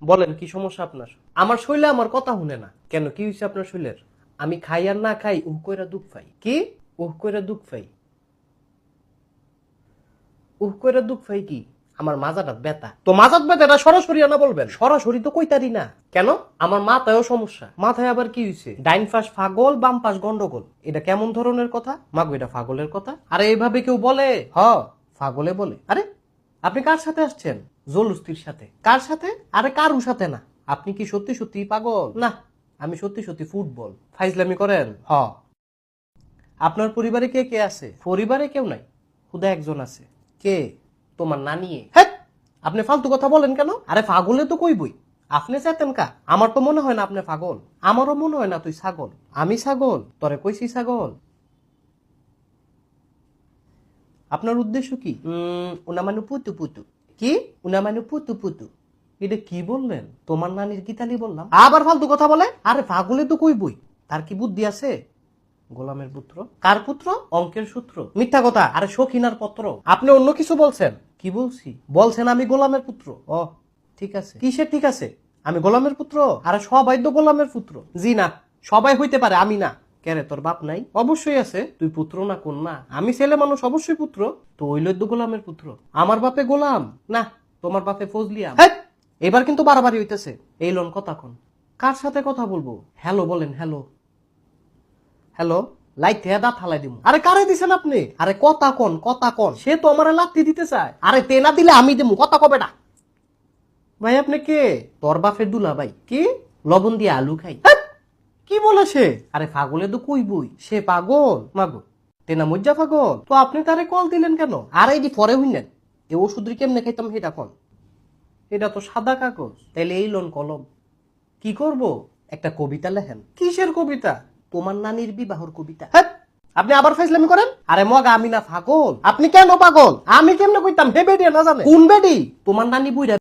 বলেন কি সমস্যা আপনার? আমার শরীরে আমার কথা শুনে না কেন? কি হয়েছে আপনার শরীরের? আমি খাই আর না খাই উহ কইরা দুঃখ পাই। কি উহ কইরা দুঃখ পাই? উহ কইরা দুঃখ পাই কি? আমার মাজাটা ব্যথা। তো মাজাত ব্যথা এটা সরাসরি না বলবেন? সরাসরি তো কইতারি না। কেন? আমার মাথায়ও সমস্যা। মাথায় আবার কি হয়েছে? ডাইন পাশ ফাগল, বাম পাশ গন্ডগোল। এটা কেমন ধরনের কথা? মাগো এটা ফাগলের কথা? আরে এইভাবে কেউ বলে? ফাগলে বলে। আরে আপনি কার সাথে আসছেন? জলুস্তির সাথে। কার সাথে? আরে কারুর সাথে না। আপনি কি সত্যি সত্যি পাগল? না, আমি সত্যি সত্যি ফুটবল। ফাইজলামি করেন? আপনার পরিবারে কে কে আছে? পরিবারে কেউ নাই, খুদা একজন আছে। কে? তোমার নানি। হ্যাঁ, আপনি ফালতু কথা বলেন কেন? আরে পাগলে তো কইবই। আপনি চেতেন কা? আমার তো মনে হয় না আপনি পাগল। আমারও মনে হয় না তুই ছাগল। আমি ছাগল? তরে কইছি ছাগল। আপনার উদ্দেশ্য কি? উনা মানে পুতু পুতু। কি? উনা মানে পুতু পুতু। এটা কি বললেন? তোমার নানির গীতালি বললাম। আবার ফালতু কথা বলে? আরে পাগলে তো কইবই। তার কি বুদ্ধি আছে? গোলামের পুত্র। কার পুত্র? অঙ্কের সূত্র। মিথ্যা কথা। আরে শৌখিনার পত্র। আপনি অন্য কিছু বলছেন। কি বলছি? বলছেন আমি গোলামের পুত্র। ও ঠিক আছে। কিসের ঠিক আছে? আমি গোলামের পুত্র? আরে সবাই তো গোলামের পুত্র। জি না, সবাই হইতে পারে, আমি না। কেরে তোর বাপ নাই? অবশ্যই আছে। তুই পুত্র না কন্যা? আমি ছেলে মানুষ, অবশ্যই পুত্র। তো ওইল তো গোলামের পুত্র। আমার বাপে গোলাম না, তোমার বাপে ফজলিয়াম। হ্যাঁ, এবার কিন্তু বাড়াবাড়ি হইতেছে। এই লোন কথা কোন? কার সাথে কথা বলবো? হ্যালো বলেন। Hello hello. লাইট থেকে দাঁত হালাই দিব। আরে কারে দিছেন আপনি? আরে কথা কোন, কথা কোন। সে তো আমার লাত্তি দিতে চায়। আরে তে না দিলে আমি দেবো, কথা কবে না। ভাই আপনি কে? তোর বাপের দুলা ভাই। কি? লবণ দিয়ে আলু খাই। হ্যাট! কি বলে সে? আরে পাগলে তো কইবই। সে পাগল মাগো। তেনা মজ্জা পাগল। তো আপনি তারে কল দিলেন কেন? আরে এটি পরে হইলেন। এই ওষুধ কেমনে খাইতাম সেটা কোন? এটা তো সাদা কাগজ। তাইলে এই লোন কলম। কি করব? একটা কবিতা লেখেন। কিসের কবিতা? তোমার নানির বিবাহর কবিতা। হ্যাঁ, আপনি আবার ফাইজলামি করেন? আরে মগা আমি না পাগল। আপনি কেন পাগল? আমি কেমনে কইতাম? হে বেডি না জানে কোন বেডি? তোমার নানি বুইরা